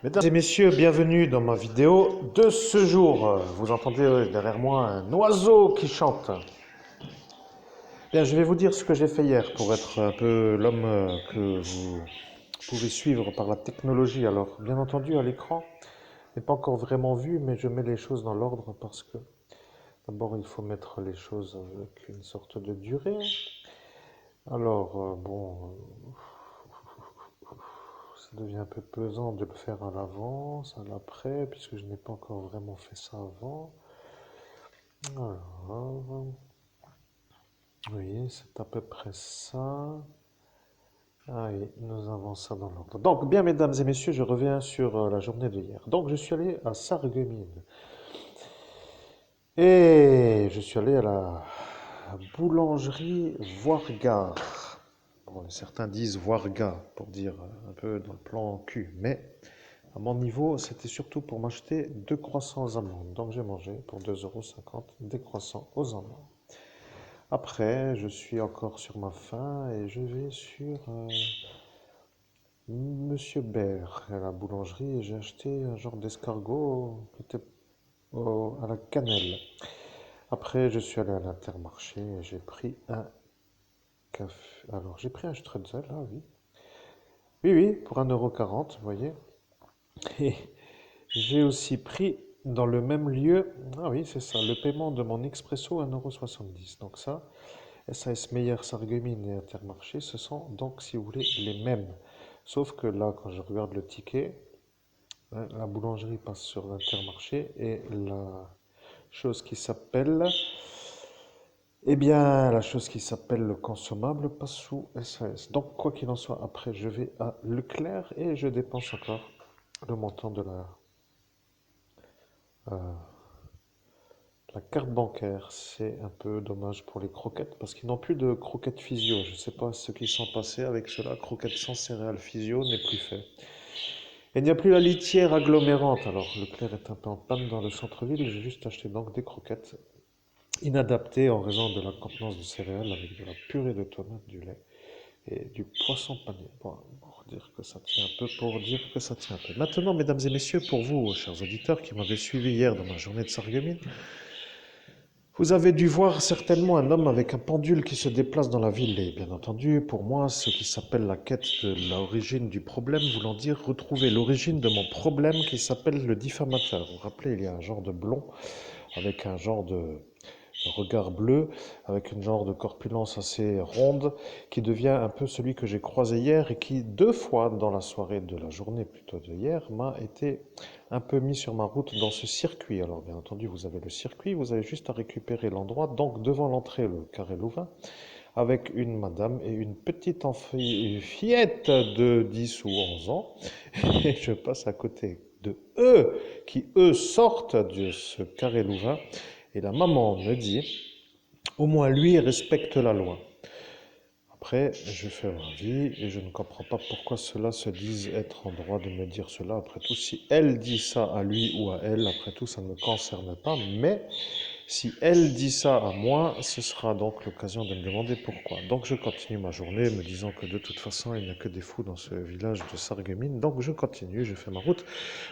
Mesdames et messieurs, bienvenue dans ma vidéo de ce jour. Vous entendez derrière moi un oiseau qui chante. Bien, je vais vous dire ce que j'ai fait hier pour être un peu l'homme que vous pouvez suivre par la technologie. Alors, bien entendu, à l'écran, n'est pas encore vraiment vu, mais je mets les choses dans l'ordre parce que d'abord, il faut mettre les choses avec une sorte de durée. Alors, ça devient un peu pesant de le faire à l'avance, à l'après, puisque je n'ai pas encore vraiment fait ça avant. Alors, oui, c'est à peu près ça. Ah oui, nous avons ça dans l'ordre. Donc, bien, mesdames et messieurs, je reviens sur la journée de hier. Donc, je suis allé à Sarreguemines. Et je suis allé à la boulangerie Voirgard. Bon, certains disent Voirga pour dire un peu dans le plan cul, mais à mon niveau, c'était surtout pour m'acheter deux croissants aux amandes. Donc j'ai mangé pour 2,50 € des croissants aux amandes. Après, je suis encore sur ma faim et je vais sur Monsieur Bert à la boulangerie et j'ai acheté un genre d'escargot qui était à la cannelle. Après, je suis allé à l'Intermarché et j'ai pris un café. Alors, j'ai pris un Strudel, ah oui. Oui, oui, pour 1,40 €, vous voyez. Et j'ai aussi pris dans le même lieu, ah oui, c'est ça, le paiement de mon expresso 1,70 €. Donc ça, SAS Meyer, Sarreguemines et Intermarché, ce sont donc, si vous voulez, les mêmes. Sauf que là, quand je regarde le ticket, hein, la boulangerie passe sur l'Intermarché et la chose qui s'appelle, eh bien, la chose qui s'appelle le consommable passe sous SAS. Donc, quoi qu'il en soit, après, je vais à Leclerc et je dépense encore le montant de euh, la carte bancaire. C'est un peu dommage pour les croquettes parce qu'ils n'ont plus de croquettes physio. Je ne sais pas ce qui s'en passait avec cela. Croquettes sans céréales physio n'est plus fait. Et il n'y a plus la litière agglomérante. Alors, Leclerc est un peu en panne dans le centre-ville. J'ai juste acheté donc des croquettes inadaptées en raison de la contenance de céréales avec de la purée de tomates, du lait et du poisson pané. Bon, pour dire que ça tient un peu, pour dire que ça tient un peu. Maintenant, mesdames et messieurs, pour vous, chers auditeurs qui m'avaient suivi hier dans ma journée de Sarreguemines, vous avez dû voir certainement un homme avec un pendule qui se déplace dans la ville. Et bien entendu, pour moi, ce qui s'appelle la quête de l'origine du problème, voulant dire retrouver l'origine de mon problème qui s'appelle le diffamateur. Vous vous rappelez, il y a un genre de blond avec un genre de regard bleu, avec une genre de corpulence assez ronde, qui devient un peu celui que j'ai croisé hier et qui, deux fois dans la soirée de la journée plutôt de hier, m'a été un peu mis sur ma route dans ce circuit. Alors bien entendu, vous avez le circuit, vous avez juste à récupérer l'endroit, donc devant l'entrée, le carré Louvain, avec une madame et une petite fillette de 10 ou 11 ans, et je passe à côté de eux, qui eux sortent de ce carré Louvain, et la maman me dit, au moins lui respecte la loi. Après, je fais ma vie et je ne comprends pas pourquoi ceux-là se disent être en droit de me dire cela. Après tout, si elle dit ça à lui ou à elle, après tout, ça ne me concerne pas. Mais si elle dit ça à moi, ce sera donc l'occasion de me demander pourquoi. Donc je continue ma journée me disant que de toute façon, il n'y a que des fous dans ce village de Sarreguemines. Donc je continue, je fais ma route.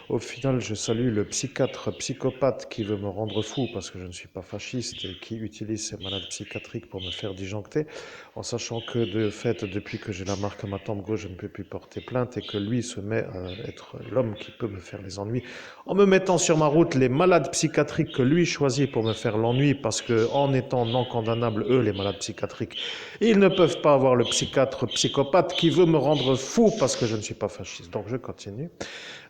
Au final, je salue le psychiatre psychopathe qui veut me rendre fou parce que je ne suis pas fasciste et qui utilise ces malades psychiatriques pour me faire disjoncter, en sachant que de fait, depuis que j'ai la marque à ma tempe gauche, je ne peux plus porter plainte et que lui se met à être l'homme qui peut me faire les ennuis en me mettant sur ma route les malades psychiatriques que lui choisit pour me faire l'ennui parce que en étant non condamnables, eux, les malades psychiatriques, ils ne peuvent pas avoir le psychiatre psychopathe qui veut me rendre fou parce que je ne suis pas fasciste. Donc je continue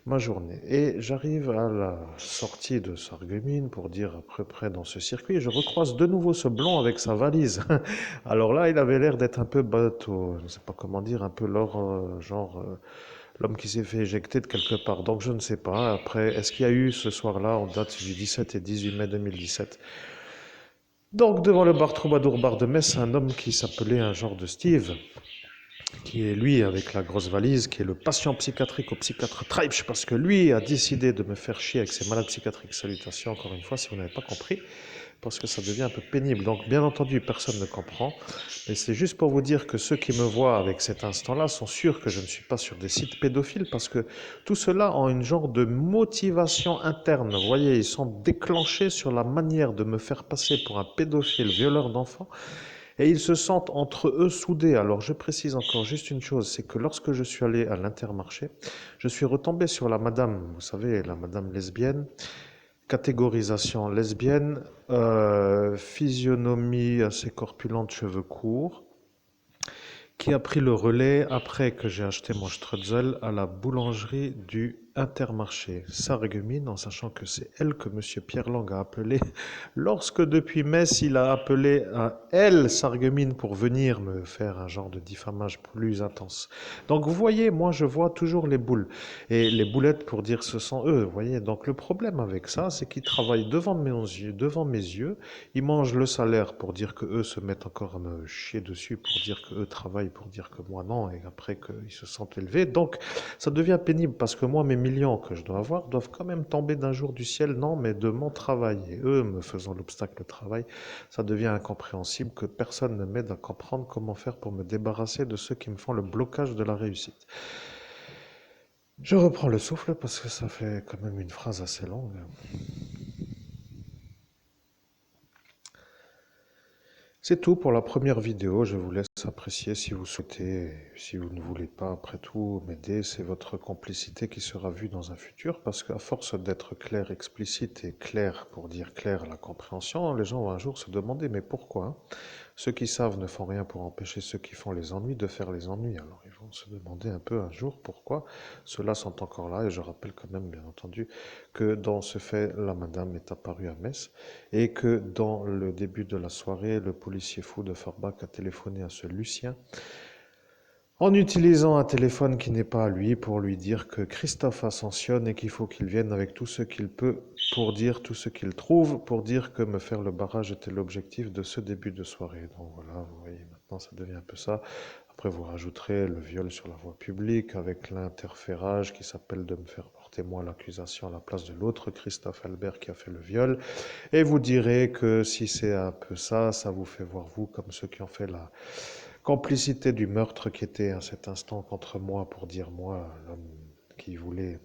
ma journée. Et j'arrive à la sortie de Sarreguemines pour dire à peu près dans ce circuit, et je recroise de nouveau ce blond avec sa valise. Alors là, il avait l'air d'être un peu bateau, je ne sais pas comment dire, un peu l'homme qui s'est fait éjecter de quelque part. Donc je ne sais pas. Après, est-ce qu'il y a eu ce soir-là, en date du 17 et 18 mai 2017, donc devant le bar Troubadour Bar de Metz, un homme qui s'appelait un genre de Steve, qui est lui avec la grosse valise, qui est le patient psychiatrique au psychiatre Treibsch, parce que lui a décidé de me faire chier avec ses malades psychiatriques. Salutations encore une fois, si vous n'avez pas compris, parce que ça devient un peu pénible. Donc, bien entendu, personne ne comprend, mais c'est juste pour vous dire que ceux qui me voient avec cet instant-là sont sûrs que je ne suis pas sur des sites pédophiles, parce que tout cela ont une genre de motivation interne. Vous voyez, ils sont déclenchés sur la manière de me faire passer pour un pédophile, violeur d'enfants, et ils se sentent entre eux soudés. Alors je précise encore juste une chose, c'est que lorsque je suis allé à l'Intermarché, je suis retombé sur la madame, vous savez, la madame lesbienne, catégorisation lesbienne, physionomie assez corpulente, cheveux courts, qui a pris le relais après que j'ai acheté mon Strudzel à la boulangerie du Intermarché Sarreguemines, en sachant que c'est elle que Monsieur Pierre Lang a appelé lorsque depuis Metz il a appelé à elle Sarreguemines pour venir me faire un genre de diffamage plus intense. Donc vous voyez, moi je vois toujours les boules et les boulettes pour dire ce sont eux. Vous voyez, donc le problème avec ça, c'est qu'ils travaillent devant mes yeux. Ils mangent le salaire pour dire que eux se mettent encore à me chier dessus, pour dire que eux travaillent, pour dire que moi non, et après qu'ils se sentent élevés. Donc ça devient pénible parce que moi, mes millions que je dois avoir doivent quand même tomber d'un jour du ciel, non, mais de mon travail. Et eux me faisant l'obstacle au travail, ça devient incompréhensible que personne ne m'aide à comprendre comment faire pour me débarrasser de ceux qui me font le blocage de la réussite. Je reprends le souffle parce que ça fait quand même une phrase assez longue. C'est tout pour la première vidéo. Je vous laisse apprécier si vous souhaitez. Si vous ne voulez pas, après tout, m'aider, c'est votre complicité qui sera vue dans un futur. Parce qu'à force d'être clair, explicite et clair pour dire clair à la compréhension, les gens vont un jour se demander mais pourquoi? Ceux qui savent ne font rien pour empêcher ceux qui font les ennuis de faire les ennuis. Alors ils vont se demander un peu un jour pourquoi ceux-là sont encore là. Et je rappelle quand même, bien entendu, que dans ce fait, la madame est apparue à Metz et que dans le début de la soirée, le policier fou de Forbach a téléphoné à ce Lucien en utilisant un téléphone qui n'est pas à lui pour lui dire que Christophe ascensionne et qu'il faut qu'il vienne avec tout ce qu'il peut pour dire tout ce qu'il trouve, pour dire que me faire le barrage était l'objectif de ce début de soirée. Donc voilà, vous voyez, maintenant ça devient un peu ça. Après, vous rajouterez le viol sur la voie publique avec l'interférage qui s'appelle de me faire porter moi l'accusation à la place de l'autre Christophe Albert qui a fait le viol. Et vous direz que si c'est un peu ça, ça vous fait voir vous comme ceux qui ont fait la complicité du meurtre qui était à cet instant contre moi pour dire moi, l'homme qui voulait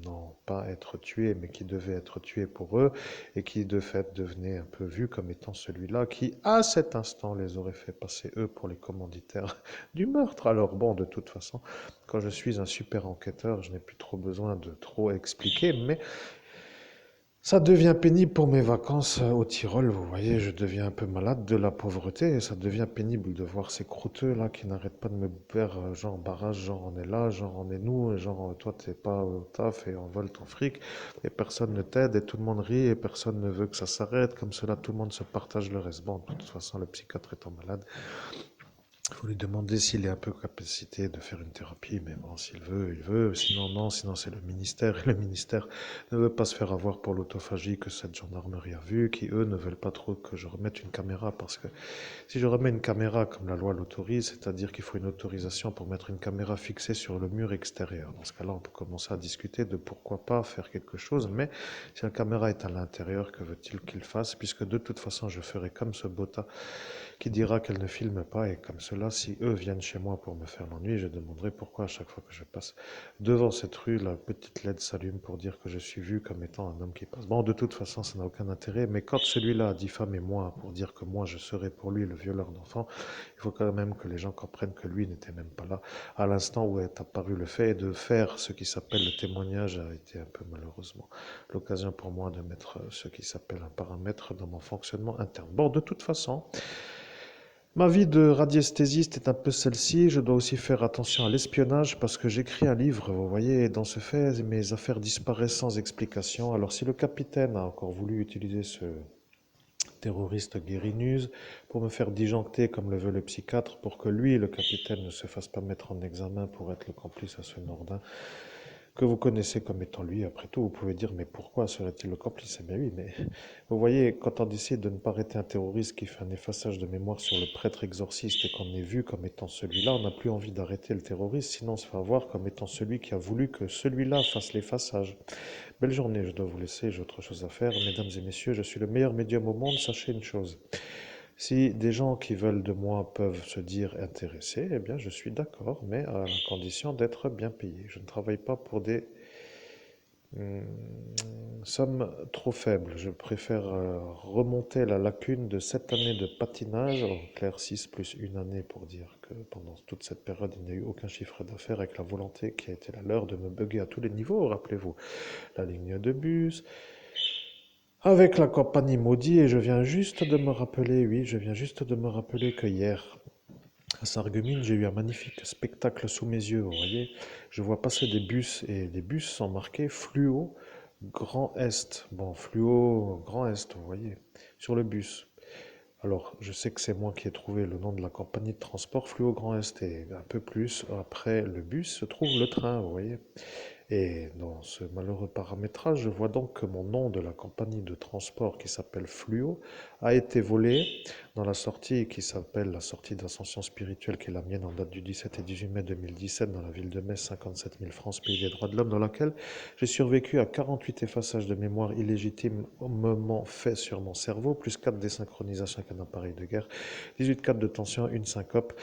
non pas être tué, mais qui devait être tué pour eux, et qui de fait devenait un peu vu comme étant celui-là qui, à cet instant, les aurait fait passer eux pour les commanditaires du meurtre. Alors bon, de toute façon, quand je suis un super enquêteur, je n'ai plus trop besoin de trop expliquer, mais ça devient pénible pour mes vacances au Tyrol, vous voyez, je deviens un peu malade de la pauvreté et ça devient pénible de voir ces croûteux là qui n'arrêtent pas de me faire genre barrage, genre on est là, genre on est nous, et genre toi t'es pas au taf et on vole ton fric et personne ne t'aide et tout le monde rit et personne ne veut que ça s'arrête, comme cela tout le monde se partage le reste. Bon, de toute façon le psychiatre étant malade, il faut lui demander s'il est un peu capacité de faire une thérapie, mais bon, s'il veut, il veut. Sinon, non, sinon c'est le ministère. Et le ministère ne veut pas se faire avoir pour l'autophagie que cette gendarmerie a vue, qui eux ne veulent pas trop que je remette une caméra, parce que si je remets une caméra comme la loi l'autorise, c'est-à-dire qu'il faut une autorisation pour mettre une caméra fixée sur le mur extérieur. Dans ce cas-là, on peut commencer à discuter de pourquoi pas faire quelque chose, mais si la caméra est à l'intérieur, que veut-il qu'il fasse? Puisque de toute façon, je ferai comme ce Bota qui dira qu'elle ne filme pas, et comme cela, si eux viennent chez moi pour me faire l'ennui, je demanderai pourquoi à chaque fois que je passe devant cette rue, la petite LED s'allume pour dire que je suis vu comme étant un homme qui passe. Bon, de toute façon, ça n'a aucun intérêt, mais quand celui-là a diffamé moi pour dire que moi je serais pour lui le violeur d'enfants, il faut quand même que les gens comprennent que lui n'était même pas là à l'instant où est apparu le fait, et de faire ce qui s'appelle le témoignage a été un peu malheureusement l'occasion pour moi de mettre ce qui s'appelle un paramètre dans mon fonctionnement interne. Bon, de toute façon, ma vie de radiesthésiste est un peu celle-ci. Je dois aussi faire attention à l'espionnage parce que j'écris un livre, vous voyez, et dans ce fait, mes affaires disparaissent sans explication. Alors si le capitaine a encore voulu utiliser ce terroriste Guérinuse pour me faire disjoncter comme le veut le psychiatre, pour que lui, le capitaine, ne se fasse pas mettre en examen pour être le complice à ce Nordin, que vous connaissez comme étant lui. Après tout, vous pouvez dire, mais pourquoi serait-il le complice? Eh bien oui, mais vous voyez, quand on décide de ne pas arrêter un terroriste qui fait un effaçage de mémoire sur le prêtre exorciste et qu'on est vu comme étant celui-là, on n'a plus envie d'arrêter le terroriste, sinon on se fait avoir comme étant celui qui a voulu que celui-là fasse l'effaçage. Belle journée, je dois vous laisser, j'ai autre chose à faire. Mesdames et messieurs, je suis le meilleur médium au monde, sachez une chose. Si des gens qui veulent de moi peuvent se dire intéressés, eh bien je suis d'accord, mais à la condition d'être bien payé. Je ne travaille pas pour des sommes trop faibles. Je préfère remonter la lacune de 7 années de patinage, en clair 6 plus une année pour dire que pendant toute cette période, il n'y a eu aucun chiffre d'affaires avec la volonté qui a été la leur de me bugger à tous les niveaux, rappelez-vous. La ligne de bus, avec la compagnie Maudit, et je viens juste de me rappeler, oui, je viens juste de me rappeler que hier, à Sarreguemines, j'ai eu un magnifique spectacle sous mes yeux, vous voyez. Je vois passer des bus, et les bus sont marqués Fluo Grand Est. Bon, Fluo Grand Est, vous voyez, sur le bus. Alors, je sais que c'est moi qui ai trouvé le nom de la compagnie de transport Fluo Grand Est, et un peu plus après le bus se trouve le train, vous voyez. Et dans ce malheureux paramétrage, je vois donc que mon nom de la compagnie de transport qui s'appelle Fluo a été volé dans la sortie qui s'appelle la sortie d'ascension spirituelle qui est la mienne en date du 17 et 18 mai 2017 dans la ville de Metz, 57 000 France, pays des droits de l'homme, dans laquelle j'ai survécu à 48 effaçages de mémoire illégitimement faits sur mon cerveau, plus 4 désynchronisations avec un appareil de guerre, 18 cas de tension, une syncope,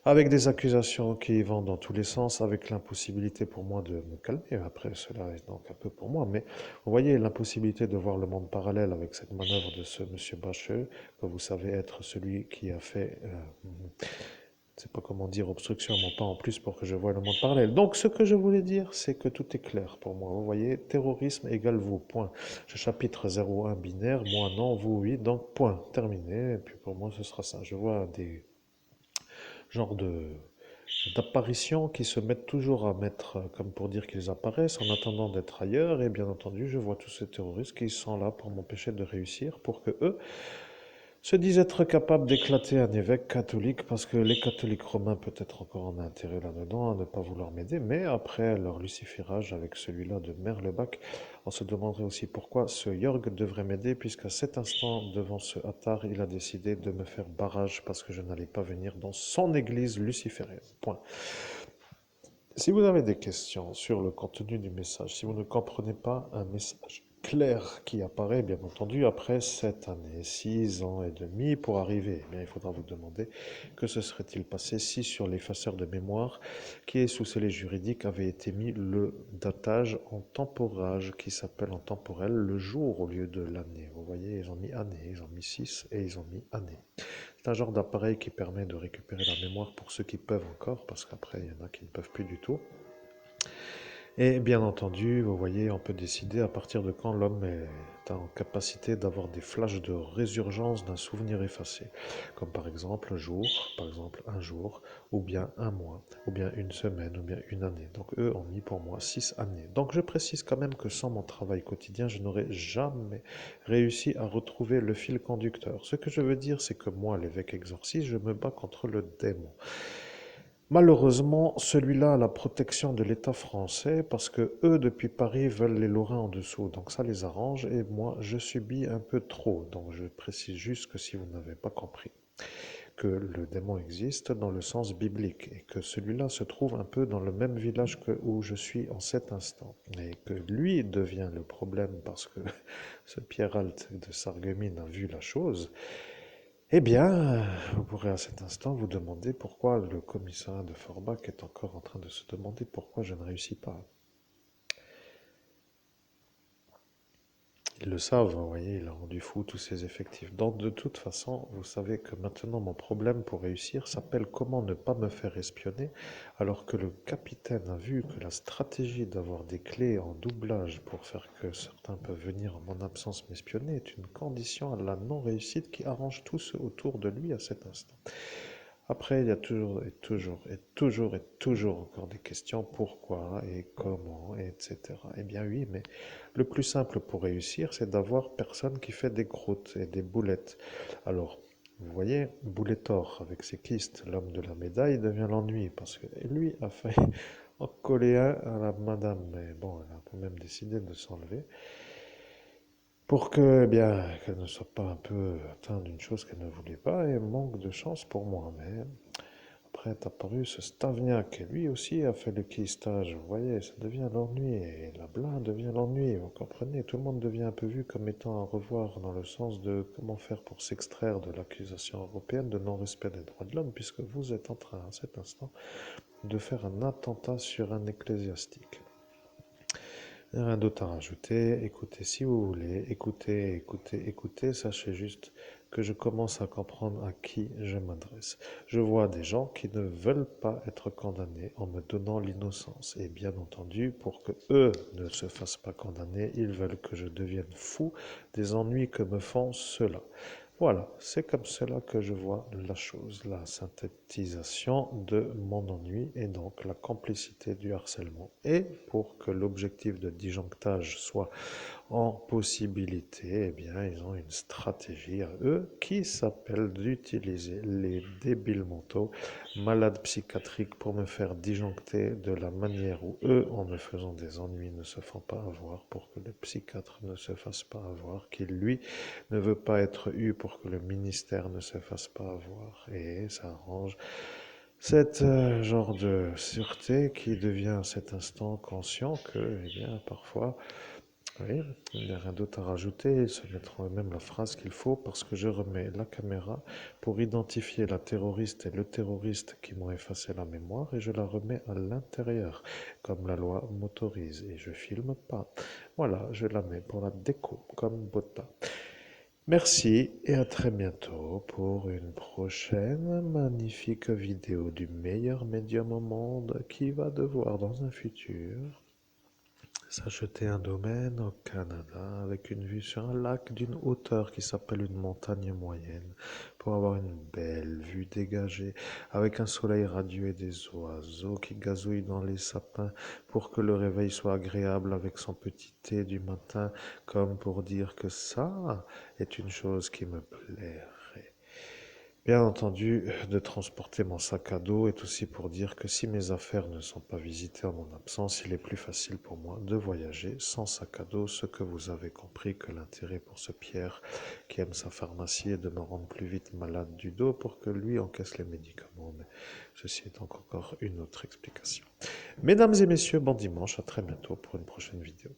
avec des accusations qui vont dans tous les sens, avec l'impossibilité pour moi de me calmer. Après, cela est donc un peu pour moi, mais vous voyez l'impossibilité de voir le monde parallèle avec cette manœuvre de ce monsieur Bacheux, que vous savez être celui qui a fait, je ne sais pas comment dire, obstruction à mon pas en plus pour que je voie le monde parallèle. Donc, ce que je voulais dire, c'est que tout est clair pour moi. Vous voyez, terrorisme égale vous, point. Je chapitre 01 binaire, moi non, vous oui, donc point, terminé. Et puis pour moi, ce sera ça. Je vois des genres d'apparitions qui se mettent toujours à mettre, comme pour dire qu'ils apparaissent, en attendant d'être ailleurs. Et bien entendu, je vois tous ces terroristes qui sont là pour m'empêcher de réussir, pour que eux se disent être capables d'éclater un évêque catholique, parce que les catholiques romains peut-être encore en ont intérêt là-dedans à ne pas vouloir m'aider, mais après leur luciférage avec celui-là de Merlebach, on se demanderait aussi pourquoi ce Jorg devrait m'aider, puisqu'à cet instant, devant ce Hattar, il a décidé de me faire barrage parce que je n'allais pas venir dans son église luciférienne. Point. Si vous avez des questions sur le contenu du message, si vous ne comprenez pas un message clair qui apparaît, bien entendu, après 7 années, 6 ans et demi pour arriver, eh bien, il faudra vous demander que se serait-il passé si sur l'effaceur de mémoire qui est sous scellé juridique avait été mis le datage en temporage qui s'appelle en temporel le jour au lieu de l'année. Vous voyez, ils ont mis année, ils ont mis 6 et ils ont mis année. C'est un genre d'appareil qui permet de récupérer la mémoire pour ceux qui peuvent encore, parce qu'après, il y en a qui ne peuvent plus du tout. Et bien entendu, vous voyez, on peut décider à partir de quand l'homme est en capacité d'avoir des flashs de résurgence d'un souvenir effacé, comme par exemple un jour, par exemple un jour, ou bien un mois, ou bien une semaine, ou bien une année. Donc eux ont mis pour moi 6 années. Donc je précise quand même que sans mon travail quotidien, je n'aurais jamais réussi à retrouver le fil conducteur. Ce que je veux dire, c'est que moi, l'évêque exorciste, je me bats contre le démon. Malheureusement, celui-là a la protection de l'État français parce que eux, depuis Paris, veulent les Lorrains en dessous. Donc ça les arrange et moi, je subis un peu trop. Donc je précise juste que si vous n'avez pas compris que le démon existe dans le sens biblique et que celui-là se trouve un peu dans le même village que où je suis en cet instant et que lui devient le problème parce que ce Pierre Alt de Sarreguemines a vu la chose, eh bien, vous pourrez à cet instant vous demander pourquoi le commissariat de Forbach est encore en train de se demander pourquoi je ne réussis pas. Ils le savent, vous voyez, il a rendu fou tous ses effectifs. Donc de toute façon, vous savez que maintenant mon problème pour réussir s'appelle comment ne pas me faire espionner, alors que le capitaine a vu que la stratégie d'avoir des clés en doublage pour faire que certains peuvent venir en mon absence m'espionner est une condition à la non-réussite qui arrange tous ceux autour de lui à cet instant. Après, il y a toujours et toujours et toujours et toujours encore des questions pourquoi et comment, etc. Eh bien oui, mais le plus simple pour réussir, c'est d'avoir personne qui fait des croûtes et des boulettes. Alors, vous voyez, Boulettor avec ses kystes, l'homme de la médaille devient l'ennui parce que lui a fait en coller un à la madame. Mais bon, elle a quand même décidé de s'enlever pour que, eh bien, qu'elle ne soit pas un peu atteinte d'une chose qu'elle ne voulait pas et manque de chance pour moi. Mais après est apparu ce Stavniak et lui aussi a fait le keystage. Vous voyez, ça devient l'ennui et la blinde devient l'ennui. Vous comprenez, tout le monde devient un peu vu comme étant à revoir dans le sens de comment faire pour s'extraire de l'accusation européenne de non-respect des droits de l'homme, puisque vous êtes en train à cet instant de faire un attentat sur un ecclésiastique. Rien d'autre à rajouter. Écoutez si vous voulez. Écoutez, écoutez, écoutez. Sachez juste que je commence à comprendre à qui je m'adresse. Je vois des gens qui ne veulent pas être condamnés en me donnant l'innocence. Et bien entendu, pour que eux ne se fassent pas condamner, ils veulent que je devienne fou des ennuis que me font ceux-là. Voilà, c'est comme cela que je vois la chose, la synthétisation de mon ennui et donc la complicité du harcèlement. Et pour que l'objectif de disjonctage soit en possibilité, eh bien, ils ont une stratégie à eux qui s'appelle d'utiliser les débiles mentaux, malades psychiatriques pour me faire disjoncter de la manière où eux, en me faisant des ennuis, ne se font pas avoir, pour que le psychiatre ne se fasse pas avoir, qu'il, lui, ne veut pas être eu pour que le ministère ne se fasse pas avoir. Et ça arrange cet genre de sûreté qui devient à cet instant conscient que, eh bien, parfois, oui, il n'y a rien d'autre à rajouter. Ils se mettront même la phrase qu'il faut parce que je remets la caméra pour identifier la terroriste et le terroriste qui m'ont effacé la mémoire et je la remets à l'intérieur, comme la loi m'autorise. Et je filme pas. Voilà, je la mets pour la déco, comme Botta. Merci et à très bientôt pour une prochaine magnifique vidéo du meilleur médium au monde qui va devoir dans un futur s'acheter un domaine au Canada avec une vue sur un lac d'une hauteur qui s'appelle une montagne moyenne pour avoir une belle vue dégagée avec un soleil radieux et des oiseaux qui gazouillent dans les sapins pour que le réveil soit agréable avec son petit thé du matin comme pour dire que ça est une chose qui me plairait. Bien entendu, de transporter mon sac à dos est aussi pour dire que si mes affaires ne sont pas visitées en mon absence, il est plus facile pour moi de voyager sans sac à dos, ce que vous avez compris que l'intérêt pour ce Pierre qui aime sa pharmacie est de me rendre plus vite malade du dos pour que lui encaisse les médicaments. Mais ceci est donc encore une autre explication. Mesdames et messieurs, bon dimanche, à très bientôt pour une prochaine vidéo.